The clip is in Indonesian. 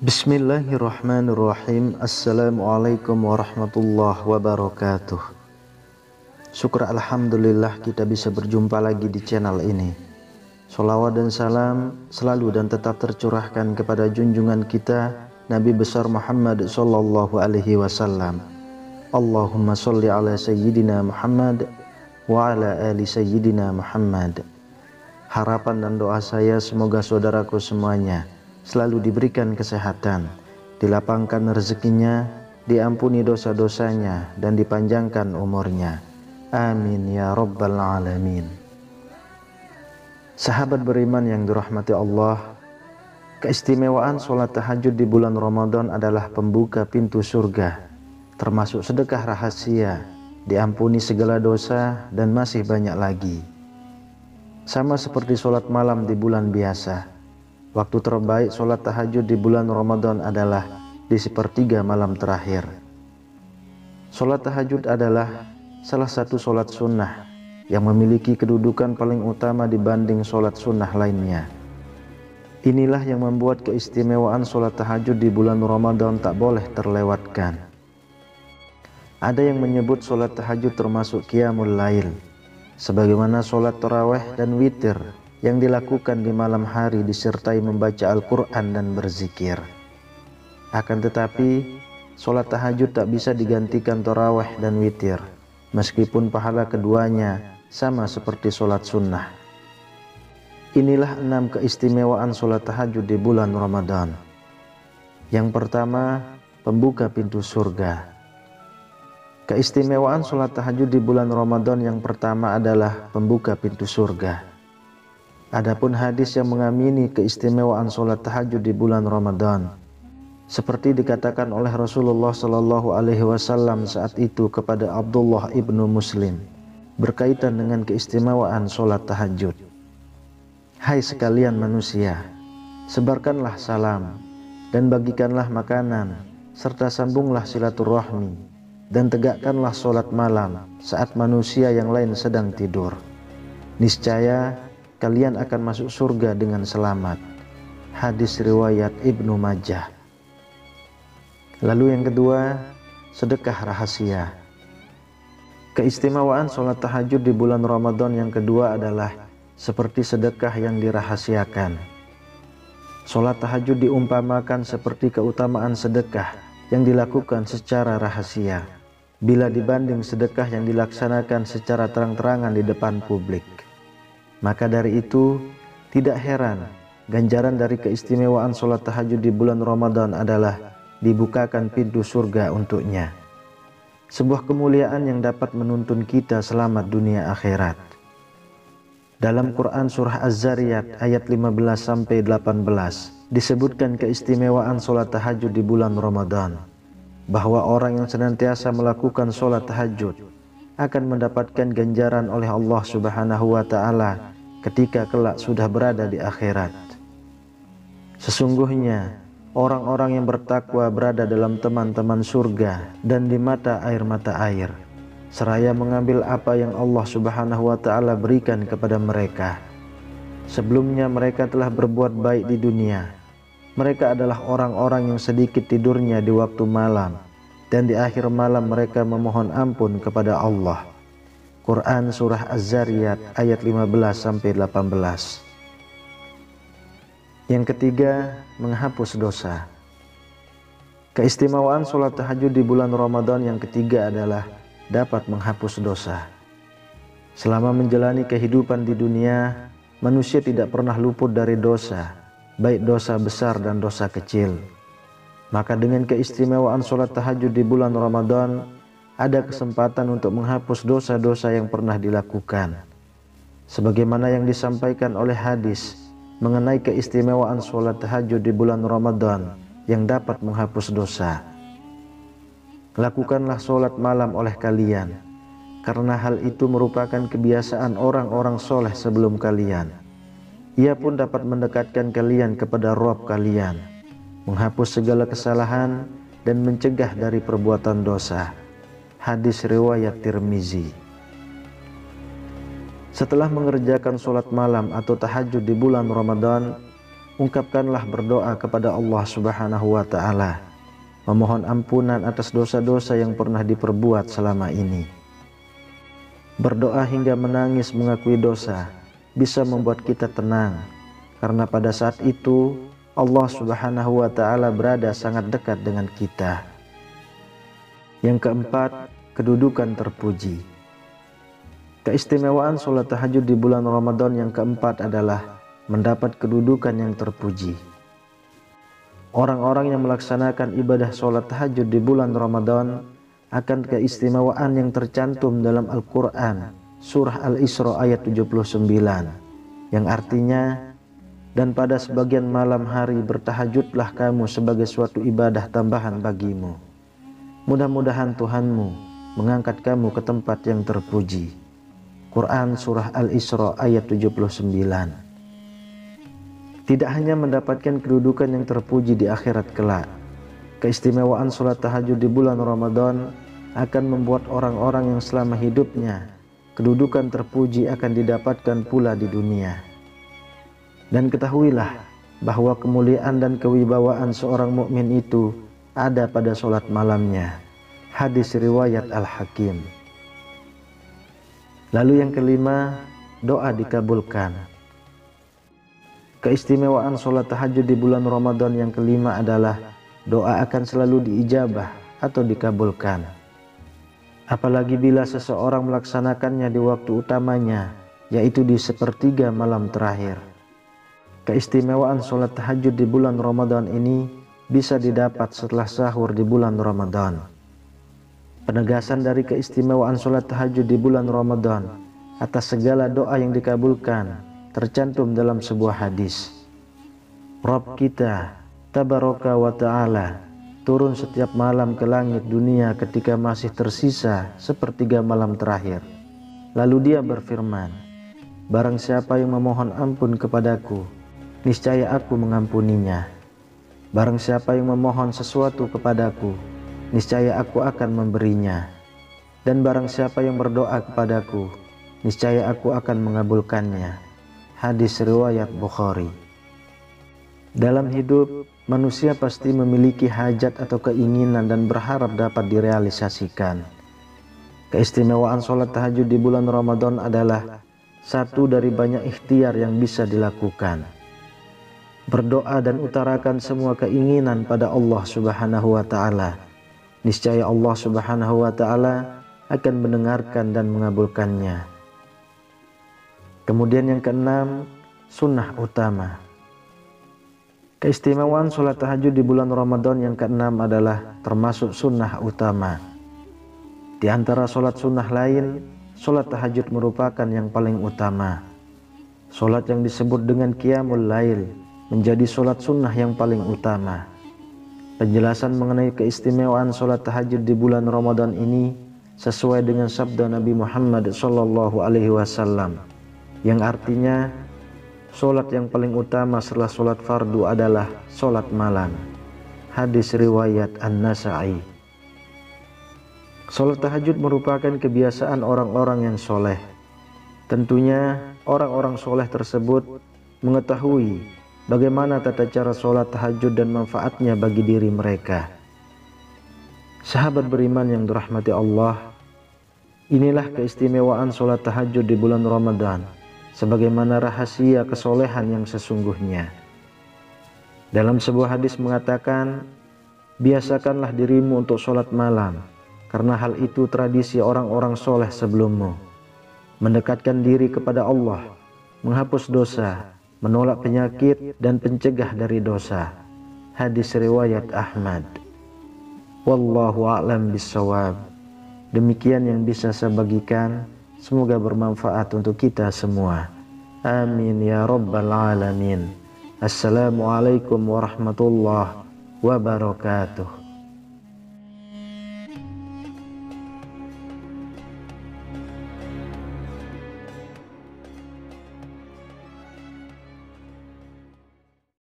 Bismillahirrahmanirrahim. Assalamualaikum warahmatullahi wabarakatuh. Syukur alhamdulillah kita bisa berjumpa lagi di channel ini. Sholawat dan salam selalu dan tetap tercurahkan kepada junjungan kita Nabi besar Muhammad sallallahu alaihi wasallam. Allahumma sholli ala sayyidina Muhammad wa ala ali sayyidina Muhammad. Harapan dan doa saya semoga saudaraku semuanya selalu diberikan kesehatan, dilapangkan rezekinya, diampuni dosa-dosanya, dan dipanjangkan umurnya. Amin ya rabbal alamin. Sahabat beriman yang dirahmati Allah, keistimewaan sholat tahajud di bulan Ramadan adalah pembuka pintu surga, termasuk sedekah rahasia, diampuni segala dosa, dan masih banyak lagi. Sama seperti sholat malam di bulan biasa, waktu terbaik sholat tahajud di bulan Ramadan adalah di sepertiga malam terakhir. Sholat tahajud adalah salah satu sholat sunnah yang memiliki kedudukan paling utama dibanding sholat sunnah lainnya. Inilah yang membuat keistimewaan sholat tahajud di bulan Ramadan tak boleh terlewatkan. Ada yang menyebut sholat tahajud termasuk qiyamul lail, sebagaimana sholat tarawih dan witir yang dilakukan di malam hari disertai membaca Al-Quran dan berzikir. Akan tetapi, sholat tahajud tak bisa digantikan tarawih dan witir, meskipun pahala keduanya sama seperti sholat sunnah. Inilah 6 keistimewaan sholat tahajud di bulan Ramadan. Yang pertama, pembuka pintu surga. Keistimewaan sholat tahajud di bulan Ramadan yang pertama adalah pembuka pintu surga. Adapun hadis yang mengamini keistimewaan sholat tahajud di bulan Ramadan, seperti dikatakan oleh Rasulullah Shallallahu Alaihi Wasallam saat itu kepada Abdullah ibnu Muslim, berkaitan dengan keistimewaan sholat tahajud. Hai sekalian manusia, sebarkanlah salam dan bagikanlah makanan, serta sambunglah silaturahmi, dan tegakkanlah sholat malam saat manusia yang lain sedang tidur. Niscaya kalian akan masuk surga dengan selamat. Hadis riwayat Ibnu Majah. Lalu yang kedua, sedekah rahasia. Keistimewaan sholat tahajud di bulan Ramadan yang kedua adalah seperti sedekah yang dirahasiakan. Sholat tahajud diumpamakan seperti keutamaan sedekah yang dilakukan secara rahasia, bila dibanding sedekah yang dilaksanakan secara terang-terangan di depan publik. Maka dari itu, tidak heran ganjaran dari keistimewaan sholat tahajud di bulan Ramadan adalah dibukakan pintu surga untuknya. Sebuah kemuliaan yang dapat menuntun kita selamat dunia akhirat. Dalam Quran surah Az-Zariyat ayat 15-18 disebutkan keistimewaan sholat tahajud di bulan Ramadan, bahwa orang yang senantiasa melakukan sholat tahajud akan mendapatkan ganjaran oleh Allah Subhanahu wa Ta'ala ketika kelak sudah berada di akhirat. Sesungguhnya orang-orang yang bertakwa berada dalam teman-teman surga dan di mata air, seraya mengambil apa yang Allah Subhanahu wa Ta'ala berikan kepada mereka. Sebelumnya mereka telah berbuat baik di dunia. Mereka adalah orang-orang yang sedikit tidurnya di waktu malam, dan di akhir malam mereka memohon ampun kepada Allah. Quran surah Az-Zariyat ayat 15-18. Yang ketiga, menghapus dosa. Keistimewaan sholat tahajud di bulan Ramadan yang ketiga adalah dapat menghapus dosa. Selama menjalani kehidupan di dunia, manusia tidak pernah luput dari dosa, baik dosa besar dan dosa kecil. Maka dengan keistimewaan sholat tahajud di bulan Ramadan, ada kesempatan untuk menghapus dosa-dosa yang pernah dilakukan. Sebagaimana yang disampaikan oleh hadis mengenai keistimewaan sholat tahajud di bulan Ramadan yang dapat menghapus dosa. Lakukanlah sholat malam oleh kalian, karena hal itu merupakan kebiasaan orang-orang soleh sebelum kalian. Ia pun dapat mendekatkan kalian kepada Rabb kalian, menghapus segala kesalahan dan mencegah dari perbuatan dosa. Hadis riwayat Tirmizi. Setelah mengerjakan sholat malam atau tahajud di bulan Ramadan, ungkapkanlah berdoa kepada Allah Subhanahu wa Ta'ala, memohon ampunan atas dosa-dosa yang pernah diperbuat selama ini. Berdoa hingga menangis mengakui dosa bisa membuat kita tenang, karena pada saat itu Allah Subhanahu wa Ta'ala berada sangat dekat dengan kita. Yang keempat, kedudukan terpuji. Keistimewaan sholat tahajud di bulan Ramadan yang keempat adalah mendapat kedudukan yang terpuji. Orang-orang yang melaksanakan ibadah sholat tahajud di bulan Ramadan akan keistimewaan yang tercantum dalam Al-Quran, surah Al-Isra ayat 79, yang artinya, dan pada sebagian malam hari bertahajudlah kamu sebagai suatu ibadah tambahan bagimu. Mudah-mudahan Tuhanmu mengangkat kamu ke tempat yang terpuji. Quran surah Al-Isra ayat 79. Tidak hanya mendapatkan kedudukan yang terpuji di akhirat kelak, keistimewaan sholat tahajud di bulan Ramadan akan membuat orang-orang yang selama hidupnya kedudukan terpuji akan didapatkan pula di dunia. Dan ketahuilah bahwa kemuliaan dan kewibawaan seorang mukmin itu ada pada sholat malamnya. Hadis riwayat Al-Hakim. Lalu yang kelima, doa dikabulkan. Keistimewaan sholat tahajud di bulan Ramadan yang kelima adalah doa akan selalu diijabah atau dikabulkan. Apalagi bila seseorang melaksanakannya di waktu utamanya, yaitu di sepertiga malam terakhir. Keistimewaan sholat tahajud di bulan Ramadan ini bisa didapat setelah sahur di bulan Ramadan. Penegasan dari keistimewaan sholat tahajud di bulan Ramadan atas segala doa yang dikabulkan tercantum dalam sebuah hadis. Rabb kita tabaraka wa ta'ala turun setiap malam ke langit dunia ketika masih tersisa sepertiga malam terakhir. Lalu dia berfirman, barang siapa yang memohon ampun kepadaku, niscaya aku mengampuninya. Barang siapa yang memohon sesuatu kepadaku, niscaya aku akan memberinya. Dan barang siapa yang berdoa kepadaku, niscaya aku akan mengabulkannya. Hadis riwayat Bukhari. Dalam hidup, manusia pasti memiliki hajat atau keinginan dan berharap dapat direalisasikan. Keistimewaan sholat tahajud di bulan Ramadan adalah satu dari banyak ikhtiar yang bisa dilakukan. Berdoa dan utarakan semua keinginan pada Allah Subhanahu wa Ta'ala. Niscaya Allah Subhanahu wa Ta'ala akan mendengarkan dan mengabulkannya. Kemudian yang keenam, sunnah utama. Keistimewaan sholat tahajud di bulan Ramadan yang keenam adalah termasuk sunnah utama. Di antara sholat sunnah lain, sholat tahajud merupakan yang paling utama. Sholat yang disebut dengan qiyamul lail menjadi sholat sunnah yang paling utama. Penjelasan mengenai keistimewaan sholat tahajud di bulan Ramadan ini sesuai dengan sabda Nabi Muhammad SAW, yang artinya sholat yang paling utama setelah sholat fardu adalah sholat malam. Hadis riwayat An-Nasa'i. Sholat tahajud merupakan kebiasaan orang-orang yang soleh. Tentunya orang-orang soleh tersebut mengetahui bagaimana tata cara sholat tahajud dan manfaatnya bagi diri mereka. Sahabat beriman yang dirahmati Allah, inilah keistimewaan sholat tahajud di bulan Ramadan, sebagaimana rahasia kesolehan yang sesungguhnya. Dalam sebuah hadis mengatakan, biasakanlah dirimu untuk sholat malam, karena hal itu tradisi orang-orang soleh sebelummu. Mendekatkan diri kepada Allah, menghapus dosa, menolak penyakit dan pencegah dari dosa. Hadis riwayat Ahmad. Wallahu a'lam bissawab. Demikian yang bisa saya bagikan, semoga bermanfaat untuk kita semua. Amin ya rabbal alamin. Assalamualaikum warahmatullahi wabarakatuh.